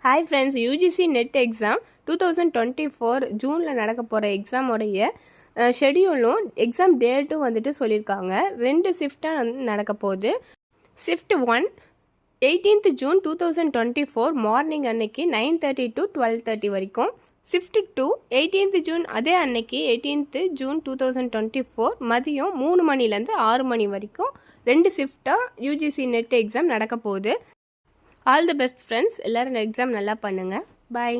Hi friends, UGC net exam 2024 ஜூனில் நடக்க போகிற எக்ஸாமோடைய ஷெடியூலும் exam டேட்டும் வந்துட்டு சொல்லியிருக்காங்க. 2 ஷிஃப்டாக நடக்க போகுது. ஷிஃப்ட் 1 18th ஜூன் 2024 மார்னிங் அன்னைக்கு 9:30 to 12:30 வரைக்கும். ஷிஃப்ட் 2 18th ஜூன் அதே அன்னைக்கு 18th ஜூன் 2024 மதியம் 3 மணிலேருந்து 6 மணி வரைக்கும் 2 ஷிஃப்டாக யூஜிசி நெட் எக்ஸாம் நடக்க போகுது. All the best friends. எல்லோரும் எக்ஸாம் நல்லா பண்ணுங்கள். பாய்.